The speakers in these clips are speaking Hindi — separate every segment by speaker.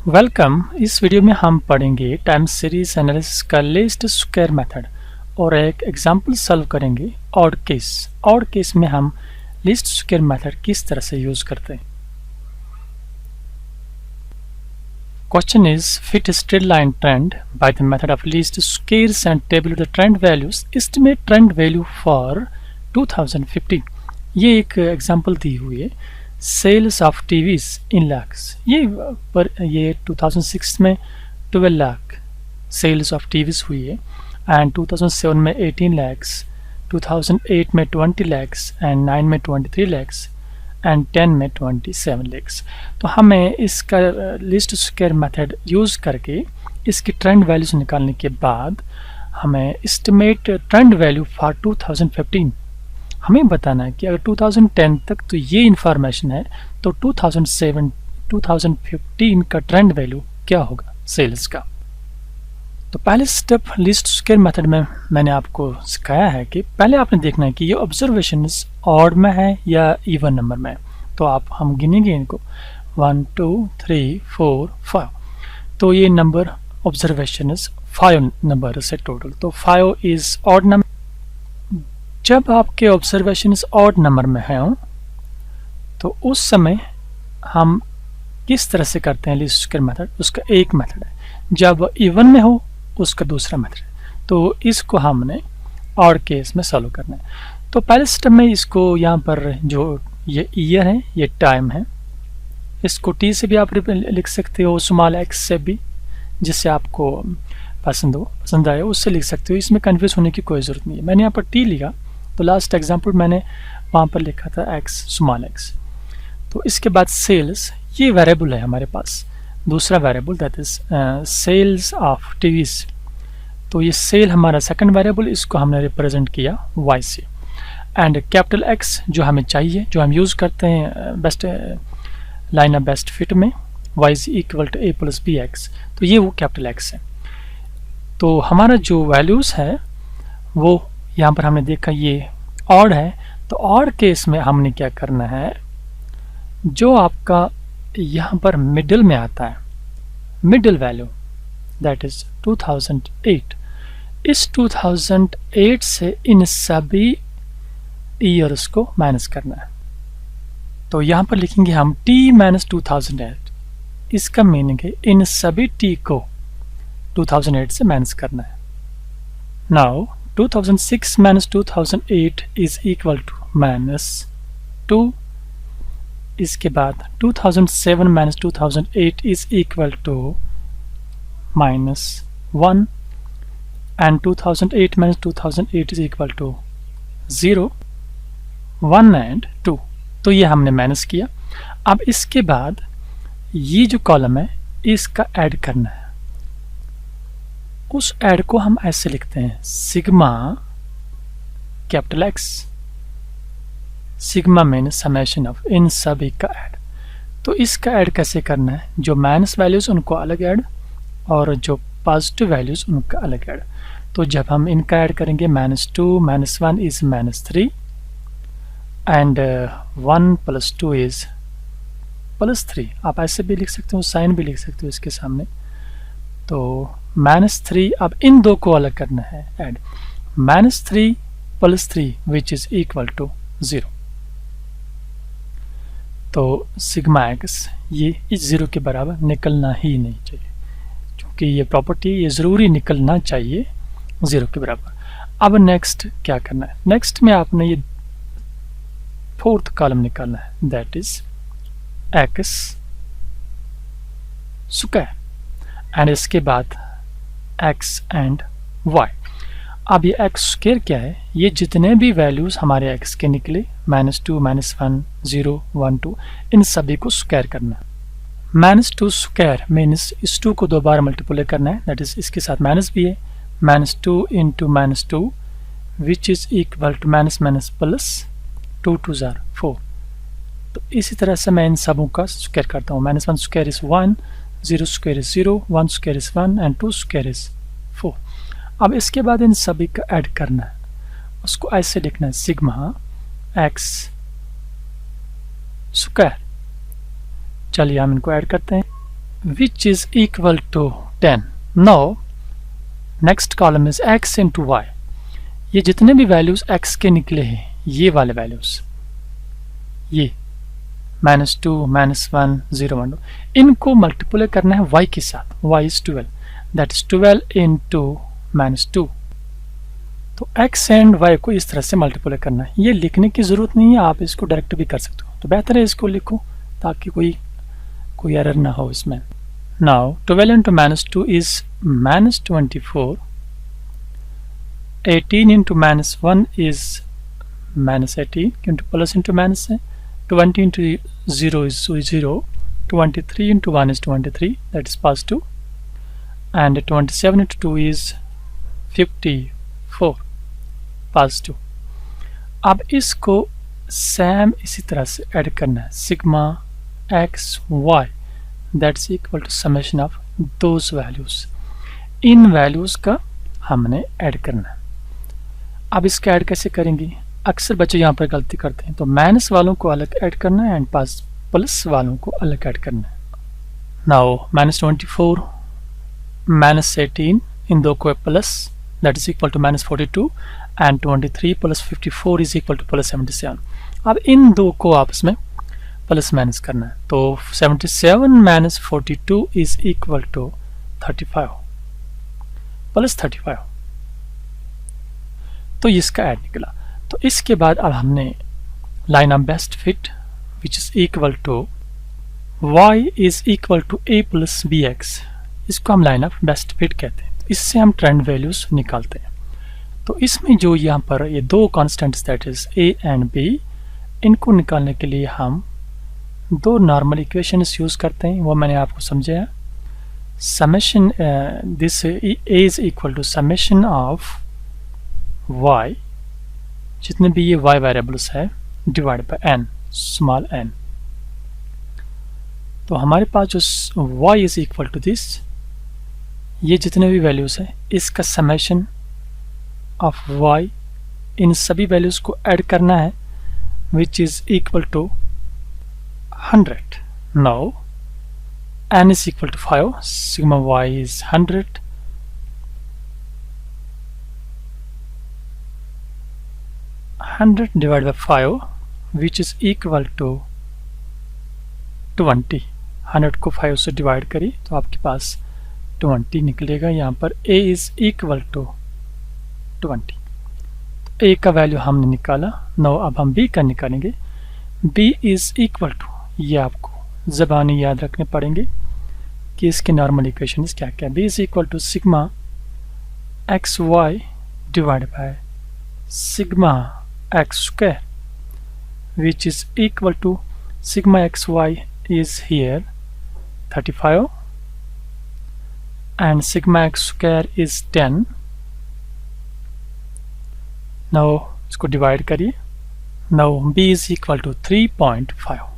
Speaker 1: वेलकम। इस वीडियो में हम पढ़ेंगे टाइम सीरीज एनालिसिस का लीस्ट स्क्वायर मेथड और एक एग्जांपल सॉल्व करेंगे ऑड केस। ऑड केस में हम लीस्ट स्क्वायर मेथड किस तरह से यूज करते हैं। Question is fit straight line trend by the method of least squares and table the trend values, estimate trend value for 2015। ये एक एग्जांपल दी हुई है। सेल्स ऑफ टीवीज इन लैक्स, ये 2006 में 12 लाख सेल्स ऑफ टीवीज हुई है एंड 2007 में 18 लैक्स, 2008 में 20 लैक्स एंड 9 में 23 लैक्स एंड 10 में 27 लैक्स। तो हमें इसका लिस्ट स्क्वायर मेथड यूज करके इसकी ट्रेंड वैल्यूज निकालने के बाद हमें एस्टिमेट ट्रेंड वैल्यू फॉर 2015 हमें बताना है कि अगर 2010 तक तो ये इंफॉर्मेशन है तो 2015 का ट्रेंड वैल्यू क्या होगा सेल्स का। तो पहले स्टेप लिस्ट स्क्वायर मेथड में मैंने आपको सिखाया है कि पहले आपने देखना है कि ये ऑब्जर्वेशन ऑड में है या इवन नंबर में है। तो हम गिनेंगे इनको 1 2 3 4 5। तो ये नंबर ऑब्जर्वेशन 5 नंबर से टोटल, तो 5 इज ऑड नंबर। जब आपके ऑब्जर्वेशन ऑड नंबर में है तो उस समय हम किस तरह से करते हैं लिस्ट स्क्वायर मेथड, उसका एक मेथड है। जब इवन में हो उसका दूसरा मेथड है। तो इसको हमने ऑड केस में सॉल्व करना है। तो पहले स्टेप में इसको यहाँ पर जो ये ईयर है ये टाइम है, इसको टी से भी आप लिख सकते हो, स्मॉल एक्स से भी, जिससे आपको पसंद आए उससे लिख सकते हो। इसमें कन्फ्यूज होने की कोई ज़रूरत नहीं है। मैंने यहाँ पर टी लिखा तो लास्ट एग्जांपल मैंने वहाँ पर लिखा था एक्स स्मॉल एक्स। तो इसके बाद सेल्स, ये वेरिएबल है हमारे पास, दूसरा variable that is sales of TVs. तो ये सेल हमारा सेकंड वेरिएबल, इसको हमने रिप्रेजेंट किया वाई से। एंड कैपिटल एक्स जो हमें चाहिए, जो हम यूज़ करते हैं best line of best fit में, Y is equal to A plus B X. तो ये वो कैपिटल एक्स है। तो हमारा जो वैल्यूज़ है वो यहाँ पर हमने देखा ये ऑड है। तो ऑड केस में हमने क्या करना है, जो आपका यहाँ पर मिडिल में आता है, मिडिल वैल्यू दैट इज 2008, इस 2008 से इन सभी ईयर्स को माइनस करना है। तो यहाँ पर लिखेंगे हम t माइनस 2008। इसका मीनिंग है इन सभी t को 2008 से माइनस करना है। Now 2006 minus 2008 is equal to minus 2. इसके बाद 2007 minus 2008 is equal to minus 1 and 2008 minus 2008 is equal to 0, 1 and 2। तो ये हमने माइनस किया। अब इसके बाद ये जो कॉलम है इसका ऐड करना है। उस ऐड को हम ऐसे लिखते हैं sigma capital X, sigma mean summation of इन सभी का ऐड। तो इसका ऐड कैसे करना है, जो माइनस वैल्यूज उनको अलग ऐड और जो पॉजिटिव वैल्यूज उनका अलग ऐड। तो जब हम इनका ऐड करेंगे -2 -1 इज -3 एंड 1 + 2 इज +3। आप ऐसे भी लिख सकते हो, साइन भी लिख सकते हो इसके सामने। तो -3, अब इन दो को अलग करना है add, -3 + 3 which is equal to 0। तो सिग्मा एक्स ये इस 0 के बराबर निकलना ही नहीं चाहिए, क्योंकि ये प्रॉपर्टी ये ज़रूरी निकलना चाहिए 0 के बराबर। अब नेक्स्ट क्या करना है, नेक्स्ट में आपने ये फोर्थ कॉलम निकालना है that is x square and इसके बाद एक्स एंड वाई। अब ये एक्स स्क्वायर क्या है, ये जितने भी वैल्यूज हमारे एक्स के निकले -2 -1 0 1 2, इन सभी को स्क्वायर करना है। -2 स्क्वायर मीन्स इस 2 को 2 बार मल्टीप्लाई करना है, दैट इज इसके साथ माइनस भी है, -2 × -2 विच इज इक्वल टू -+ 2 2 जार 4। तो इसी तरह से मैं इन सबों का स्क्वायर करता हूँ। -1 square is 1, 0 square is 0, 1 square is 1 and 2 square is 4। अब इसके बाद इन सभी का ऐड करना है, उसको ऐसे लिखना है सिग्मा एक्स स्क्वायर। चलिए हम इनको ऐड करते हैं। which is equal to 10. Now next column is x into y. ये जितने भी वैल्यूज x के निकले हैं, ये वाले वैल्यूज, ये -2, -1, 0, 1, इनको मल्टीप्लाई करना है y के साथ. y is 12, that is 12 into -2. तो x एंड y को इस तरह से मल्टीप्लाई करना है. ये लिखने की ज़रूरत नहीं है, आप इसको डायरेक्ट भी कर सकते हो, तो बेहतर है इसको लिखो ताकि कोई एरर ना हो इसमें. Now 12 into -2 is -24. 18 into -1 is -18, into plus into minus है. 20 into 0 is 0. 23 into 1 is 23, that is positive. And 27 into 2 is 54, positive. अब इसको सेम इसी तरह से ऐड करना है. Sigma X Y that's equal to summation of those values. इन वैल्यूज का हमने ऐड करना है. अब इसका ऐड कैसे करेंगे? अक्सर बच्चे यहाँ पर गलती करते हैं, तो माइनस वालों को अलग ऐड करना है एंड प्लस वालों को अलग ऐड करना है. नाउ -24 -18 इन दो को plus, that is equal to -42, and 23 plus 54 is equal to plus 77. अब इन दो को आपस में प्लस माइनस करना है, तो 77 - 42 इज इक्वल टू 35 प्लस 35. तो इसका ऐड निकला. तो इसके बाद अब हमने line of best fit which is equal to y is equal to a plus bx, इसको हम लाइन ऑफ बेस्ट फिट कहते हैं. इससे हम ट्रेंड वैल्यूज निकालते हैं. तो इसमें जो यहाँ पर ये दो constants that is a and b, इनको निकालने के लिए हम दो नॉर्मल इक्वेशंस यूज करते हैं, वो मैंने आपको समझाया. Summation this a is equal to summation of y, जितने भी ये y वेरिएबल्स है, divide by n, small n. तो हमारे पास जो y is equal to this, ये जितने भी वैल्यूज हैं इसका समेशन ऑफ y इन सभी वैल्यूज को ऐड करना है, which is equal to 100. Now n is equal to 5, sigma y is 100. 100 divided by 5, which is equal to 20. 100 को 5 से डिवाइड करिए तो आपके पास 20 निकलेगा. यहाँ पर a is equal to 20. a का वैल्यू हमने निकाला. नो अब हम b का निकालेंगे. b is equal to, ये आपको ज़बानी याद रखने पड़ेंगे कि इसके नॉर्मल इक्वेशन क्या क्या. b is equal to sigma X Y divide by sigma x square, which is equal to sigma xy is here 35 and sigma x square is 10. now इसको डिवाइड करिए. now b is equal to 3.5.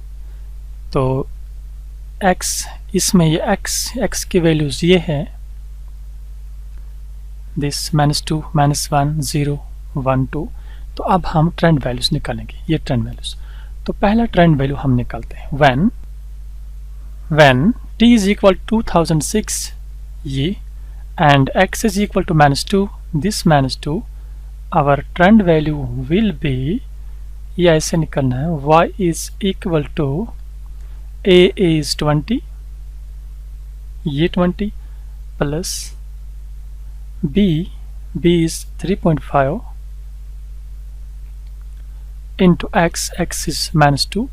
Speaker 1: तो x, इसमें ये x की वैल्यूज ये है, दिस -2 -1 0 1 2. तो अब हम ट्रेंड वैल्यूज निकालेंगे, ये ट्रेंड वैल्यूज. तो पहला ट्रेंड वैल्यू हम निकालते हैं. when t is equal to 2006 ये and x is equal to -2, this -2, our trend value will be, ये ऐसे निकलना है, y is equal to a is 20, ये 20 plus b is 3.5 into x is -2.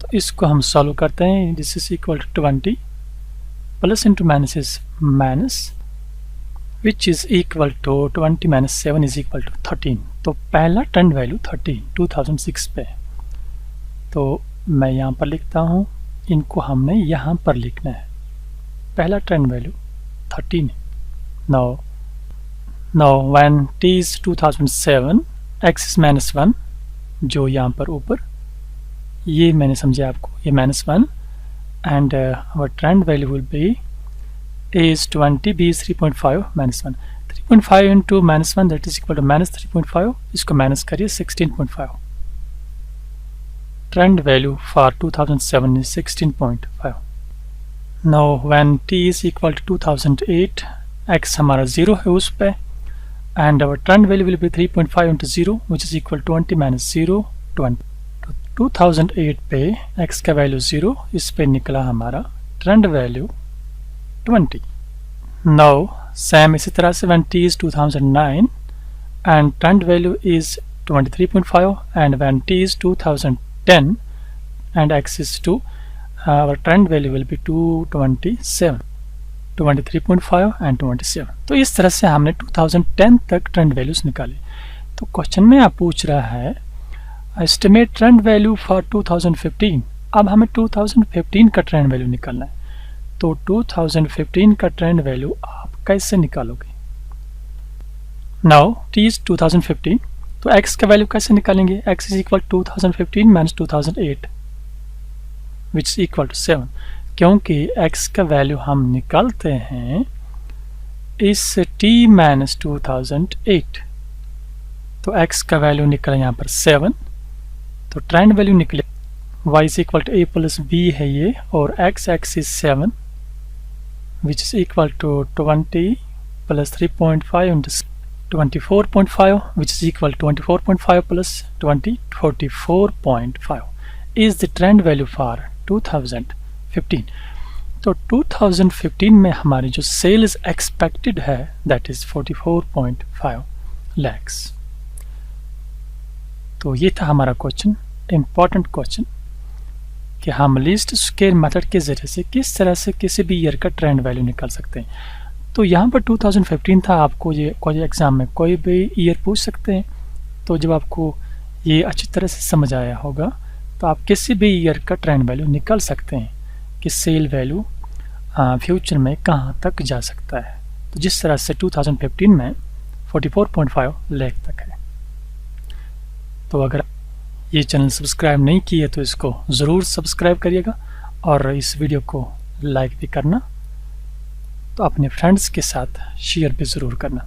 Speaker 1: तो इसको हम सॉल्व करते हैं. This is equal to 20 plus into minus is minus, which is equal to 20 - 7 is equal to 13. तो पहला ट्रेंड वैल्यू 13 2006 पे. तो मैं यहाँ पर लिखता हूँ, इनको हमने यहाँ पर लिखना है. पहला trend value 13. now when t is 2007 x is -1, जो यहाँ पर ऊपर ये मैंने समझा आपको, ये -1 and our trend value will be a is 20, b is 3.5 -1. 3.5 into -1 that is equal to -3.5. इसको माइनस करिए 16.5. trend value for 2007 is 16.5. Now when t is equal to 2008, x हमारा 0 है उस पे, and our trend value will be 3.5 into 0 which is equal to 20 minus 0, 20. तो 2008 पे x का वैल्यू 0, इस पे निकला हमारा ट्रेंड वैल्यू 20. नाउ सेम इसी तरह से when t is 2009 and trend value is 23.5 and when t is 2010 and x is 2, our trend value will be 227, 23.5 and 27. तो इस तरह से हमने 2010 तक ट्रेंड वैल्यूज निकाले. तो क्वेश्चन में आप पूछ रहा है एस्टिमेट ट्रेंड वैल्यू फॉर 2015. अब हमें 2015 का ट्रेंड वैल्यू निकालना है. तो 2015 का ट्रेंड वैल्यू आप कैसे निकालोगे? नाउ t इज 2015, तो x का वैल्यू कैसे निकालेंगे? x is equal 2015 minus 2008 which is equal to 7, क्योंकि x का वैल्यू हम निकालते हैं इस t माइनस 2008. तो x का वैल्यू निकला यहाँ पर 7, तो ट्रेंड वैल्यू निकले y is equal to a plus b है ये, और x is 7 which is equal to 20 plus 3.5 into 24.5 which is equal to 24.5 plus 20, 44.5 is the trend value for 2015. तो 2015 में हमारी जो सेल्स एक्सपेक्टेड है that is 44.5 lakhs. तो ये था हमारा क्वेश्चन, इम्पॉर्टेंट क्वेश्चन, कि हम लीस्ट स्क्वायर मेथड के जरिए से किस तरह से किसी भी ईयर का ट्रेंड वैल्यू निकाल सकते हैं. तो यहाँ पर 2015 था. आपको ये कोई एग्ज़ाम में कोई भी ईयर पूछ सकते हैं. तो जब आपको ये अच्छी तरह से समझ आया होगा तो आप किसी भी ईयर का ट्रेंड वैल्यू निकाल सकते हैं कि सेल वैल्यू फ्यूचर में कहाँ तक जा सकता है. तो जिस तरह से 2015 में 44.5 लाख तक है. तो अगर ये चैनल सब्सक्राइब नहीं किए तो इसको ज़रूर सब्सक्राइब करिएगा और इस वीडियो को लाइक भी करना. तो अपने फ्रेंड्स के साथ शेयर भी ज़रूर करना.